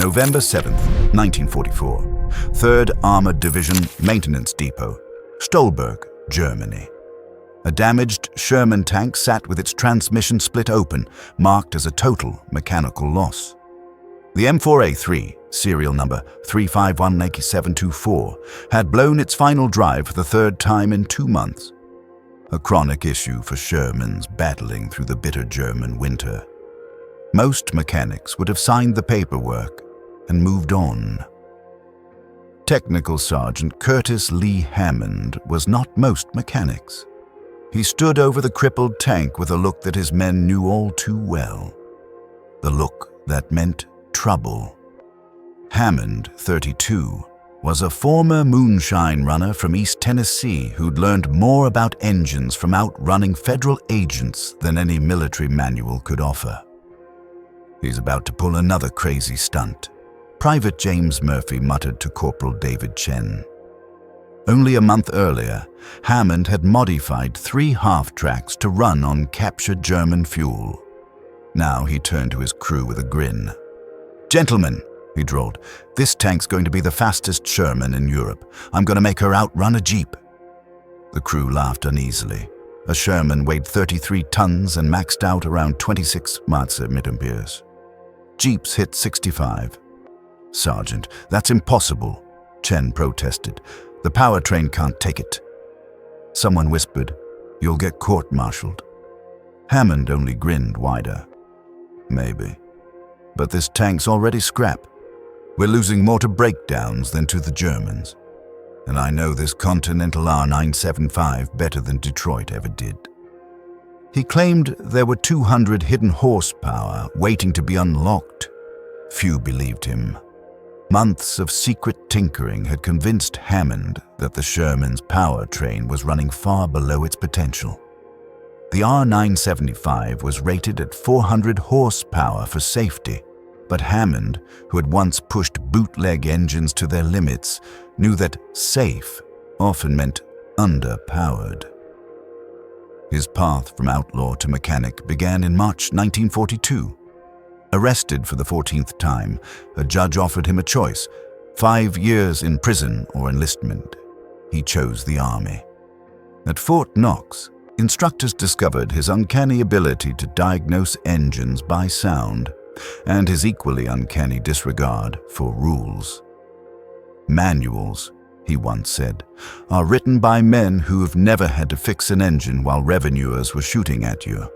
November 7th, 1944. 3rd Armored Division Maintenance Depot, Stolberg, Germany. A damaged Sherman tank sat with its transmission split open, marked as a total mechanical loss. The M4A3, serial number 3518724, had blown its final drive for the 3rd time in 2 months. A chronic issue for Shermans battling through the bitter German winter. Most mechanics would have signed the paperwork and moved on. Technical Sergeant Curtis Lee Hammond was not most mechanics. He stood over the crippled tank with a look that his men knew all too well. The look that meant trouble. Hammond, 32, was a former moonshine runner from East Tennessee who'd learned more about engines from outrunning federal agents than any military manual could offer. He's about to pull another crazy stunt, Private James Murphy muttered to Corporal David Chen. Only a month earlier, Hammond had modified 3 half-tracks to run on captured German fuel. Now he turned to his crew with a grin. "Gentlemen," he drawled, "this tank's going to be the fastest Sherman in Europe. I'm going to make her outrun a Jeep." The crew laughed uneasily. A Sherman weighed 33 tons and maxed out around 26 Mittenpiers. Jeeps hit 65. "Sergeant, that's impossible," Chen protested. "The powertrain can't take it." Someone whispered, "You'll get court-martialed." Hammond only grinned wider. "Maybe. But this tank's already scrap. We're losing more to breakdowns than to the Germans. And I know this Continental R975 better than Detroit ever did." He claimed there were 200 hidden horsepower waiting to be unlocked. Few believed him. Months of secret tinkering had convinced Hammond that the Sherman's powertrain was running far below its potential. The R975 was rated at 400 horsepower for safety, but Hammond, who had once pushed bootleg engines to their limits, knew that safe often meant underpowered. His path from outlaw to mechanic began in March 1942. Arrested for the 14th time, a judge offered him a choice: 5 years in prison or enlistment. He chose the army. At Fort Knox, instructors discovered his uncanny ability to diagnose engines by sound and his equally uncanny disregard for rules. "Manuals," he once said, "are written by men who have never had to fix an engine while revenuers were shooting at you."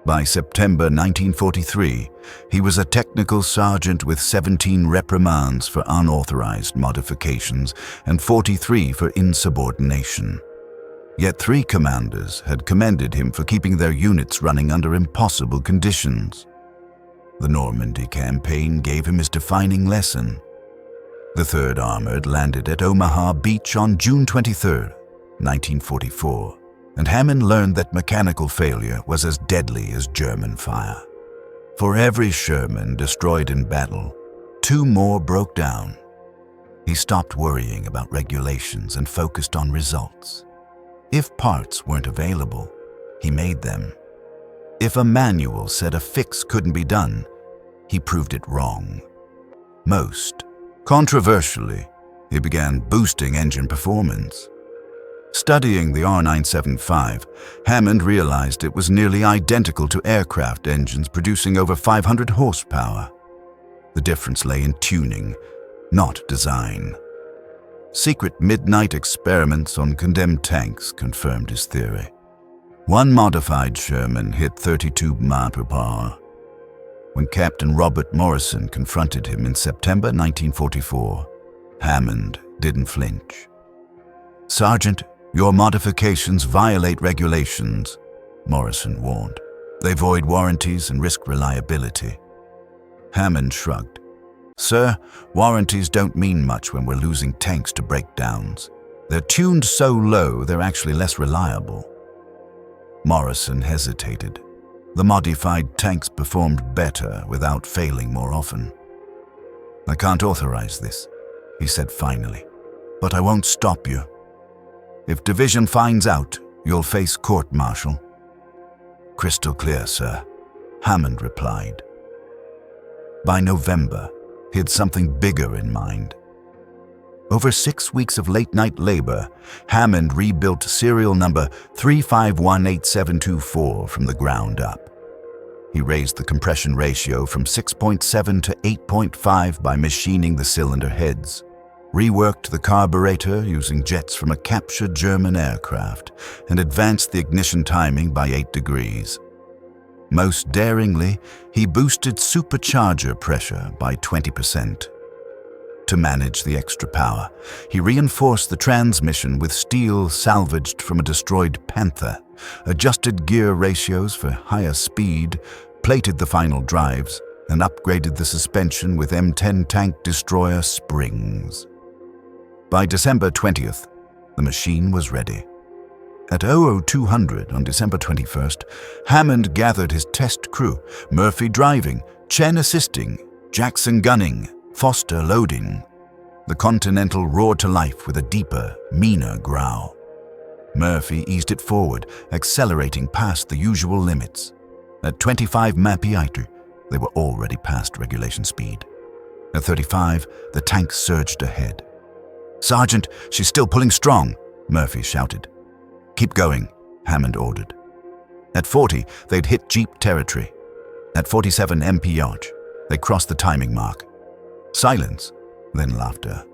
By September 1943, he was a technical sergeant with 17 reprimands for unauthorized modifications and 43 for insubordination. Yet 3 commanders had commended him for keeping their units running under impossible conditions. The Normandy campaign gave him his defining lesson. The 3rd Armored landed at Omaha Beach on June 23, 1944. And Hammond learned that mechanical failure was as deadly as German fire. For every Sherman destroyed in battle, 2 more broke down. He stopped worrying about regulations and focused on results. If parts weren't available, he made them. If a manual said a fix couldn't be done, he proved it wrong. Most controversially, he began boosting engine performance. Studying the R975, Hammond realized it was nearly identical to aircraft engines producing over 500 horsepower. The difference lay in tuning, not design. Secret midnight experiments on condemned tanks confirmed his theory. One modified Sherman hit 32 mph. When Captain Robert Morrison confronted him in September 1944, Hammond didn't flinch. "Sergeant, your modifications violate regulations," Morrison warned. "They void warranties and risk reliability." Hammond shrugged. "Sir, warranties don't mean much when we're losing tanks to breakdowns. They're tuned so low they're actually less reliable." Morrison hesitated. The modified tanks performed better without failing more often. "I can't authorize this," he said finally, "but I won't stop you. If Division finds out, you'll face court-martial." "Crystal clear, sir," Hammond replied. By November, he had something bigger in mind. Over 6 weeks of late-night labor, Hammond rebuilt serial number 3518724 from the ground up. He raised the compression ratio from 6.7 to 8.5 by machining the cylinder heads, reworked the carburetor using jets from a captured German aircraft, and advanced the ignition timing by 8 degrees. Most daringly, he boosted supercharger pressure by 20%. To manage the extra power, he reinforced the transmission with steel salvaged from a destroyed Panther, adjusted gear ratios for higher speed, plated the final drives, and upgraded the suspension with M10 tank destroyer springs. By December 20th, the machine was ready. At 00200 on December 21st, Hammond gathered his test crew, Murphy driving, Chen assisting, Jackson gunning, Foster loading. The Continental roared to life with a deeper, meaner growl. Murphy eased it forward, accelerating past the usual limits. At 25 mph, they were already past regulation speed. At 35, the tank surged ahead. "Sergeant, she's still pulling strong," Murphy shouted. "Keep going," Hammond ordered. At 40, they'd hit Jeep territory. At 47 mph, they crossed the timing mark. Silence, then laughter.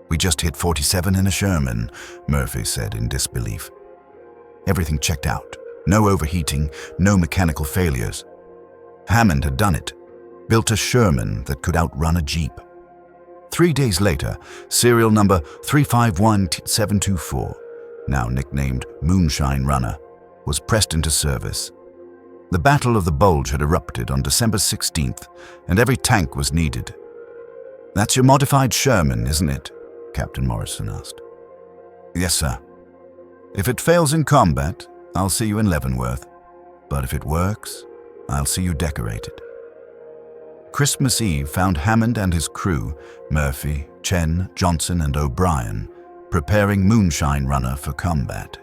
"We just hit 47 in a Sherman," Murphy said in disbelief. Everything checked out. No overheating, no mechanical failures. Hammond had done it, built a Sherman that could outrun a Jeep. 3 days later, serial number 351724, now nicknamed Moonshine Runner, was pressed into service. The Battle of the Bulge had erupted on December 16th, and every tank was needed. "That's your modified Sherman, isn't it?" Captain Morrison asked. "Yes, sir. If it fails in combat, I'll see you in Leavenworth. But if it works, I'll see you decorated." Christmas Eve found Hammond and his crew, Murphy, Chen, Johnson, and O'Brien, preparing Moonshine Runner for combat.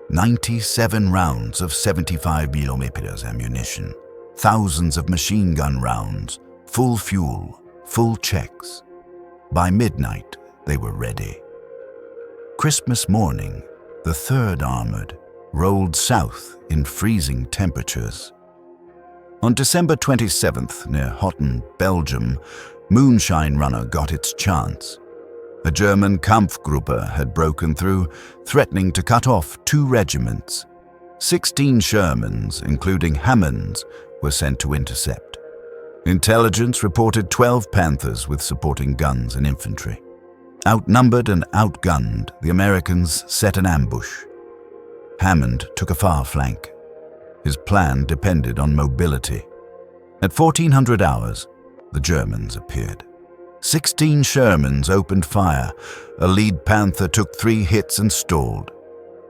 97 rounds of 75mm ammunition, thousands of machine gun rounds, full fuel, full checks. By midnight, they were ready. Christmas morning, the 3rd Armored rolled south in freezing temperatures. On December 27th, near Hotten, Belgium, Moonshine Runner got its chance. A German Kampfgruppe had broken through, threatening to cut off 2 regiments. 16 Shermans, including Hammond's, were sent to intercept. Intelligence reported 12 Panthers with supporting guns and infantry. Outnumbered and outgunned, the Americans set an ambush. Hammond took a far flank. His plan depended on mobility. At 1400 hours, the Germans appeared. 16 Shermans opened fire. A lead Panther took 3 hits and stalled.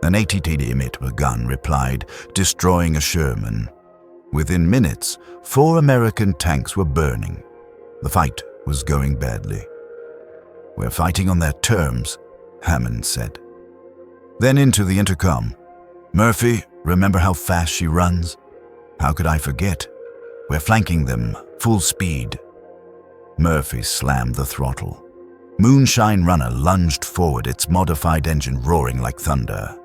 An 80mm gun replied, destroying a Sherman. Within minutes, 4 American tanks were burning. The fight was going badly. "We're fighting on their terms," Hammond said. Then into the intercom. "Murphy, remember how fast she runs?" "How could I forget? We're flanking them, full speed." Murphy slammed the throttle. Moonshine Runner lunged forward, its modified engine roaring like thunder.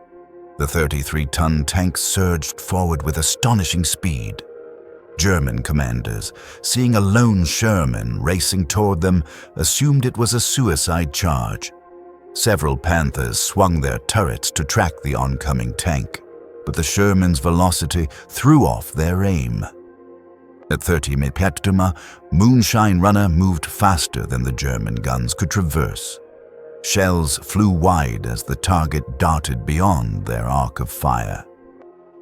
The 33-ton tank surged forward with astonishing speed. German commanders, seeing a lone Sherman racing toward them, assumed it was a suicide charge. Several Panthers swung their turrets to track the oncoming tank, but the Sherman's velocity threw off their aim. At 30 mph, Moonshine Runner moved faster than the German guns could traverse. Shells flew wide as the target darted beyond their arc of fire.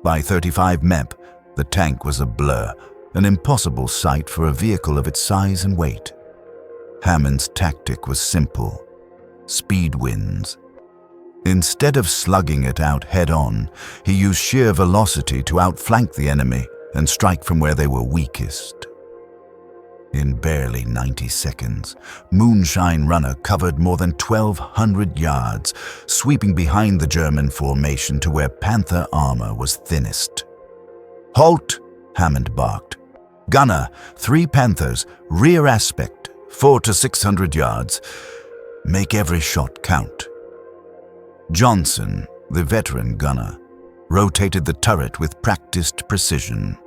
By 35 mep, the tank was a blur, an impossible sight for a vehicle of its size and weight. Hammond's tactic was simple. Speed wins. Instead of slugging it out head-on, he used sheer velocity to outflank the enemy and strike from where they were weakest. In barely 90 seconds, Moonshine Runner covered more than 1,200 yards, sweeping behind the German formation to where Panther armor was thinnest. "Halt!" Hammond barked. Gunner, 3 Panthers, rear aspect, 400 to 600 yards. Make every shot count. Johnson, the veteran gunner, rotated the turret with practiced precision.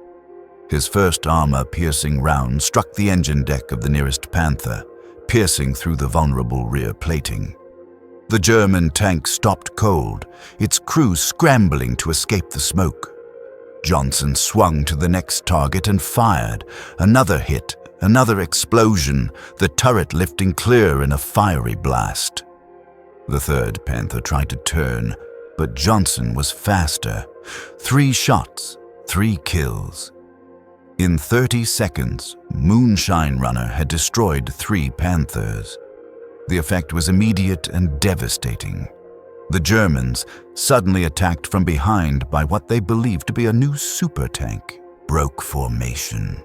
His first armor-piercing round struck the engine deck of the nearest Panther, piercing through the vulnerable rear plating. The German tank stopped cold, its crew scrambling to escape the smoke. Johnson swung to the next target and fired. Another hit, another explosion, the turret lifting clear in a fiery blast. The third Panther tried to turn, but Johnson was faster. 3 shots, 3 kills. In 30 seconds, Moonshine Runner had destroyed 3 Panthers. The effect was immediate and devastating. The Germans, suddenly attacked from behind by what they believed to be a new super tank, broke formation.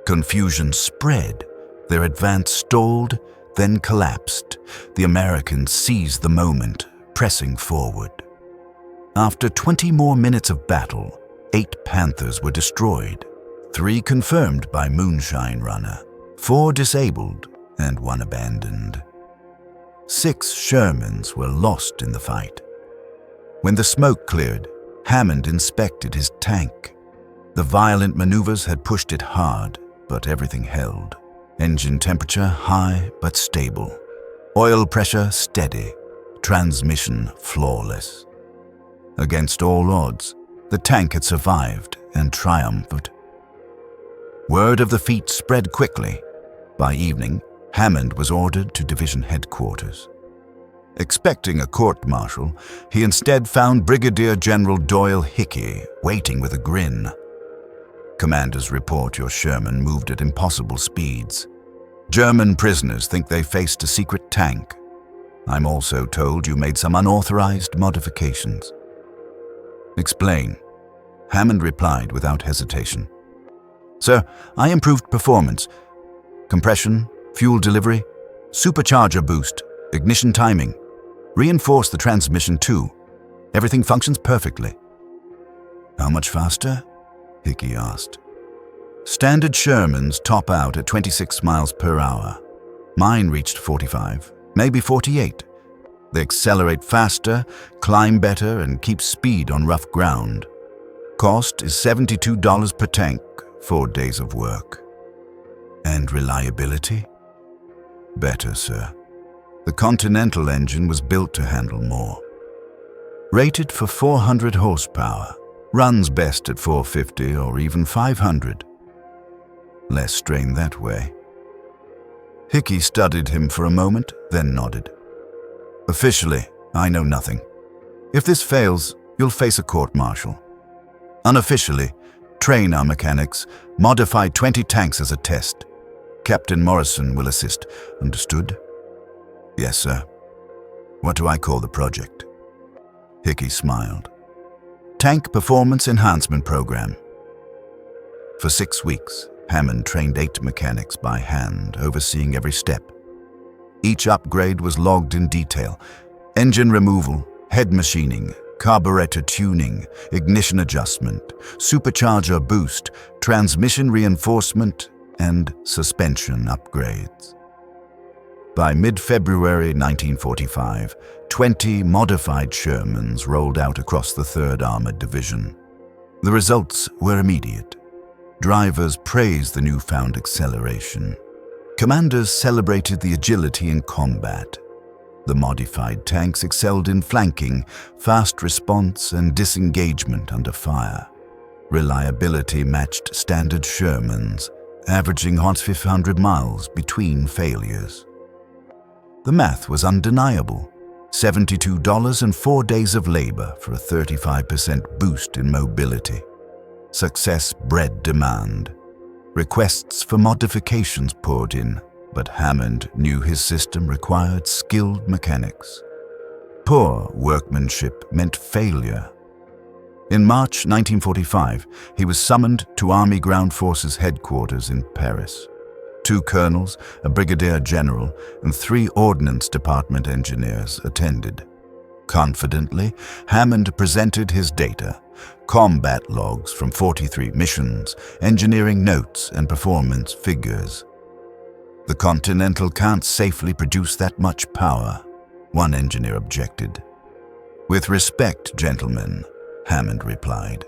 Confusion spread. Their advance stalled, then collapsed. The Americans seized the moment, pressing forward. After 20 more minutes of battle, 8 Panthers were destroyed, 3 confirmed by Moonshine Runner, 4 disabled, and 1 abandoned. 6 Shermans were lost in the fight. When the smoke cleared, Hammond inspected his tank. The violent maneuvers had pushed it hard, but everything held. Engine temperature high but stable. Oil pressure steady. Transmission flawless. Against all odds, the tank had survived and triumphed. Word of the feat spread quickly. By evening, Hammond was ordered to division headquarters. Expecting a court-martial, he instead found Brigadier General Doyle Hickey waiting with a grin. Commanders report your Sherman moved at impossible speeds. German prisoners think they faced a secret tank. I'm also told you made some unauthorized modifications. Explain. Hammond replied without hesitation. Sir, I improved performance. Compression, fuel delivery, supercharger boost, ignition timing. Reinforce the transmission too. Everything functions perfectly. How much faster? Hickey asked. Standard Shermans top out at 26 miles per hour. Mine reached 45, maybe 48. They accelerate faster, climb better, and keep speed on rough ground. Cost is $72 per tank, 4 days of work. And reliability? Better, sir. The Continental engine was built to handle more. Rated for 400 horsepower, runs best at 450 or even 500. Less strain that way. Hickey studied him for a moment, then nodded. Officially, I know nothing. If this fails, you'll face a court-martial. Unofficially, train our mechanics, modify 20 tanks as a test. Captain Morrison will assist. Understood? Yes, sir. What do I call the project? Hickey smiled. Tank Performance Enhancement Program. For 6 weeks, Hammond trained 8 mechanics by hand, overseeing every step. Each upgrade was logged in detail. Engine removal, head machining, carburetor tuning, ignition adjustment, supercharger boost, transmission reinforcement, and suspension upgrades. By mid-February 1945, 20 modified Shermans rolled out across the 3rd Armored Division. The results were immediate. Drivers praised the newfound acceleration. Commanders celebrated the agility in combat. The modified tanks excelled in flanking, fast response, and disengagement under fire. Reliability matched standard Shermans, averaging 500 miles between failures. The math was undeniable. $72 and 4 days of labor for a 35% boost in mobility. Success bred demand. Requests for modifications poured in, but Hammond knew his system required skilled mechanics. Poor workmanship meant failure. In March 1945, he was summoned to Army Ground Forces headquarters in Paris. 2 colonels, a brigadier general, and 3 Ordnance Department engineers attended. Confidently, Hammond presented his data, combat logs from 43 missions, engineering notes, and performance figures. "The Continental can't safely produce that much power," one engineer objected. "With respect, gentlemen," Hammond replied,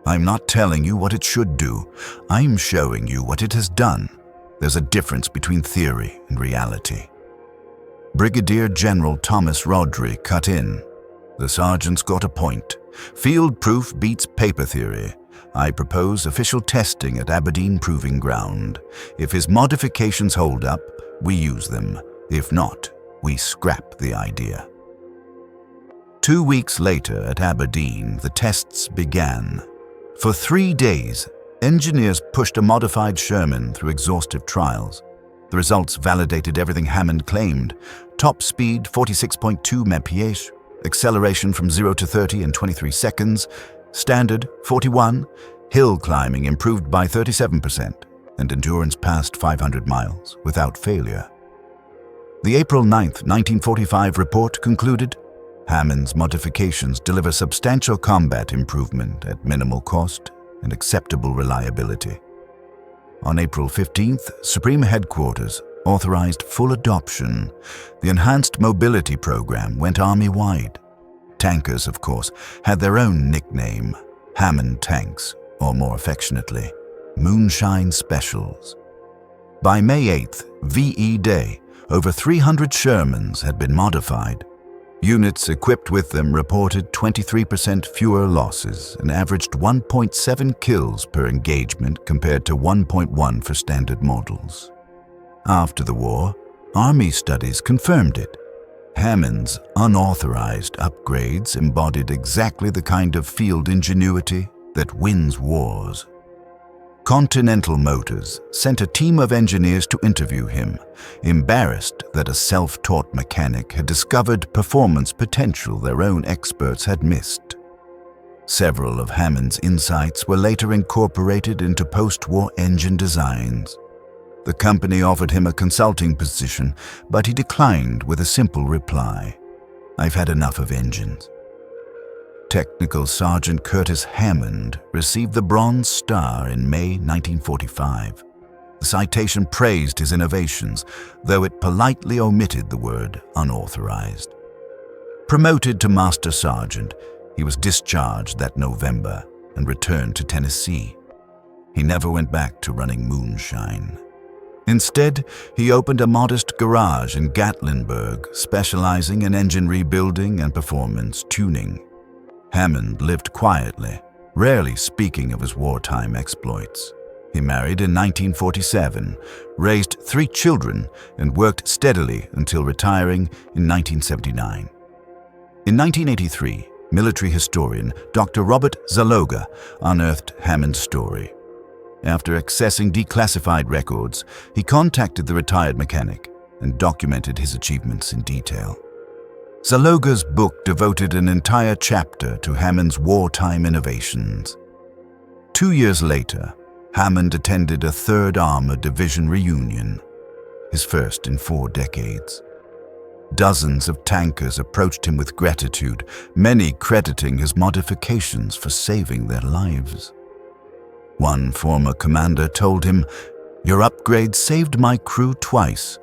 "I'm not telling you what it should do. I'm showing you what it has done. There's a difference between theory and reality." Brigadier General Thomas Rodri cut in. "The sergeant's got a point. Field proof beats paper theory. I propose official testing at Aberdeen Proving Ground. If his modifications hold up, we use them. If not, we scrap the idea." 2 weeks later at Aberdeen, the tests began. For 3 days, engineers pushed a modified Sherman through exhaustive trials. The results validated everything Hammond claimed. Top speed 46.2 mph, acceleration from 0 to 30 in 23 seconds, standard 41, hill climbing improved by 37%, and endurance past 500 miles without failure. The April 9, 1945 report concluded, Hammond's modifications deliver substantial combat improvement at minimal cost and acceptable reliability. On April 15th, Supreme Headquarters authorized full adoption. The Enhanced Mobility Program went Army-wide. Tankers, of course, had their own nickname, Hammond Tanks, or more affectionately, Moonshine Specials. By May 8th, VE Day, over 300 Shermans had been modified. Units equipped with them reported 23% fewer losses and averaged 1.7 kills per engagement compared to 1.1 for standard models. After the war, Army studies confirmed it. Hammond's unauthorized upgrades embodied exactly the kind of field ingenuity that wins wars. Continental Motors sent a team of engineers to interview him, embarrassed that a self-taught mechanic had discovered performance potential their own experts had missed. Several of Hammond's insights were later incorporated into post-war engine designs. The company offered him a consulting position, but he declined with a simple reply, "I've had enough of engines." Technical Sergeant Curtis Hammond received the Bronze Star in May 1945. The citation praised his innovations, though it politely omitted the word unauthorized. Promoted to Master Sergeant, he was discharged that November and returned to Tennessee. He never went back to running moonshine. Instead, he opened a modest garage in Gatlinburg, specializing in engine rebuilding and performance tuning. Hammond lived quietly, rarely speaking of his wartime exploits. He married in 1947, raised 3 children, and worked steadily until retiring in 1979. In 1983, military historian Dr. Robert Zaloga unearthed Hammond's story. After accessing declassified records, he contacted the retired mechanic and documented his achievements in detail. Zaloga's book devoted an entire chapter to Hammond's wartime innovations. 2 years later, Hammond attended a 3rd Armored Division reunion, his first in 4 decades. Dozens of tankers approached him with gratitude, many crediting his modifications for saving their lives. One former commander told him, "Your upgrade saved my crew twice.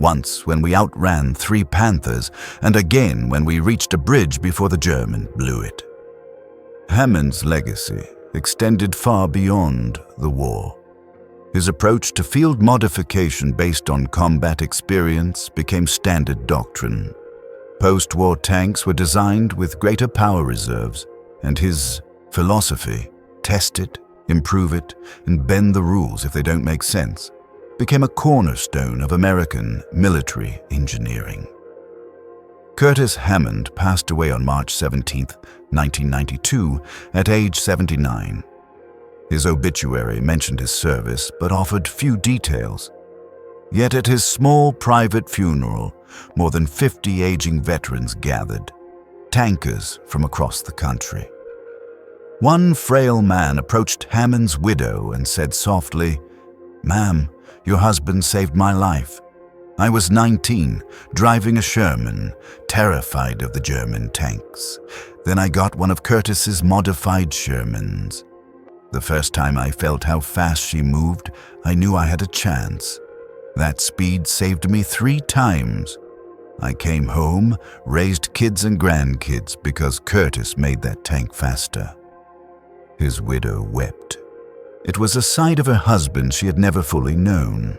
Once when we outran 3 Panthers, and again when we reached a bridge before the German blew it." Hammond's legacy extended far beyond the war. His approach to field modification based on combat experience became standard doctrine. Post-war tanks were designed with greater power reserves, and his philosophy, test it, improve it, and bend the rules if they don't make sense, became a cornerstone of American military engineering. Curtis Hammond passed away on March 17, 1992, at age 79. His obituary mentioned his service but offered few details. Yet at his small private funeral, more than 50 aging veterans gathered, tankers from across the country. One frail man approached Hammond's widow and said softly, "Ma'am, your husband saved my life. I was 19, driving a Sherman, terrified of the German tanks. Then I got one of Curtis's modified Shermans. The first time I felt how fast she moved, I knew I had a chance. That speed saved me 3 times. I came home, raised kids and grandkids because Curtis made that tank faster. His widow wept. It was a side of her husband she had never fully known.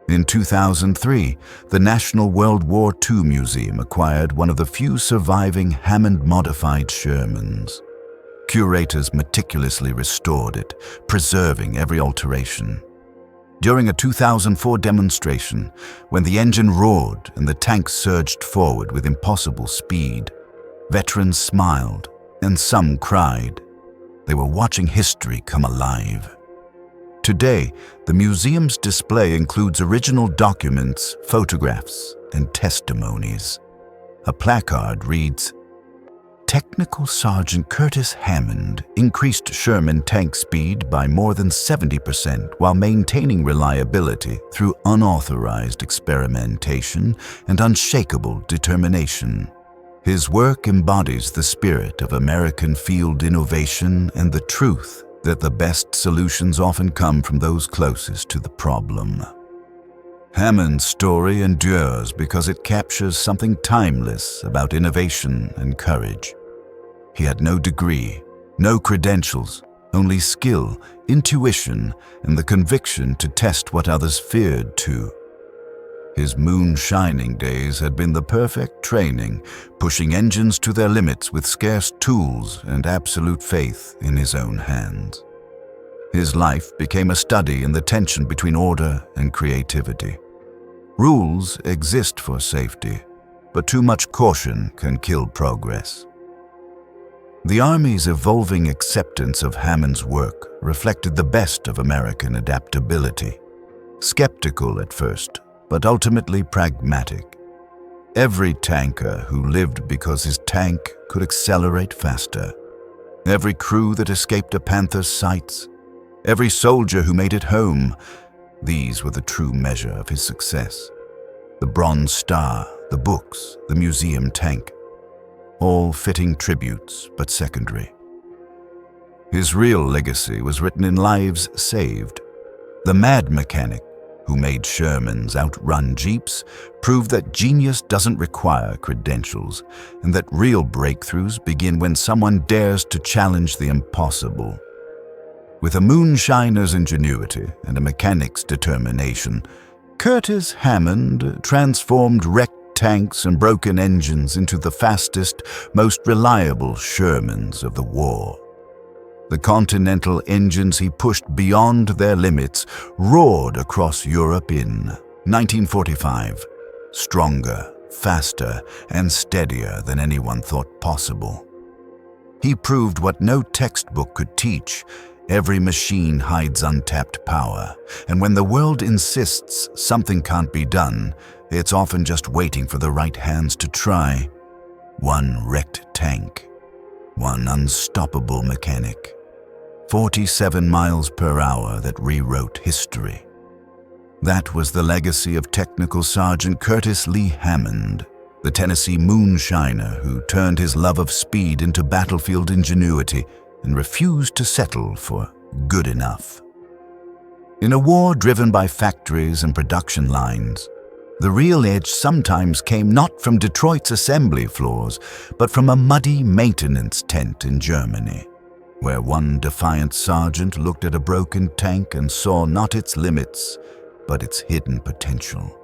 In 2003, the National World War II Museum acquired one of the few surviving Hammond-modified Shermans. Curators meticulously restored it, preserving every alteration. During a 2004 demonstration, when the engine roared and the tank surged forward with impossible speed, veterans smiled and some cried. They were watching history come alive. Today, the museum's display includes original documents, photographs, and testimonies. A placard reads, "Technical Sergeant Curtis Hammond increased Sherman tank speed by more than 70% while maintaining reliability through unauthorized experimentation and unshakable determination. His work embodies the spirit of American field innovation and the truth that the best solutions often come from those closest to the problem." Hammond's story endures because it captures something timeless about innovation and courage. He had no degree, no credentials, only skill, intuition, and the conviction to test what others feared to. His moonshining days had been the perfect training, pushing engines to their limits with scarce tools and absolute faith in his own hands. His life became a study in the tension between order and creativity. Rules exist for safety, but too much caution can kill progress. The Army's evolving acceptance of Hammond's work reflected the best of American adaptability. Skeptical at first, but ultimately pragmatic. Every tanker who lived because his tank could accelerate faster. Every crew that escaped a Panther's sights. Every soldier who made it home. These were the true measure of his success. The Bronze Star, the books, the museum tank. All fitting tributes, but secondary. His real legacy was written in lives saved. The mad mechanic, who made Shermans outrun Jeeps, proved that genius doesn't require credentials, and that real breakthroughs begin when someone dares to challenge the impossible. With a moonshiner's ingenuity and a mechanic's determination, Curtis Hammond transformed wrecked tanks and broken engines into the fastest, most reliable Shermans of the war. The Continental engines he pushed beyond their limits roared across Europe in 1945, stronger, faster, and steadier than anyone thought possible. He proved what no textbook could teach: every machine hides untapped power, and when the world insists something can't be done, it's often just waiting for the right hands to try. One wrecked tank, one unstoppable mechanic, 47 miles per hour that rewrote history. That was the legacy of Technical Sergeant Curtis Lee Hammond, the Tennessee moonshiner who turned his love of speed into battlefield ingenuity and refused to settle for good enough. In a war driven by factories and production lines, the real edge sometimes came not from Detroit's assembly floors, but from a muddy maintenance tent in Germany, where one defiant sergeant looked at a broken tank and saw not its limits, but its hidden potential.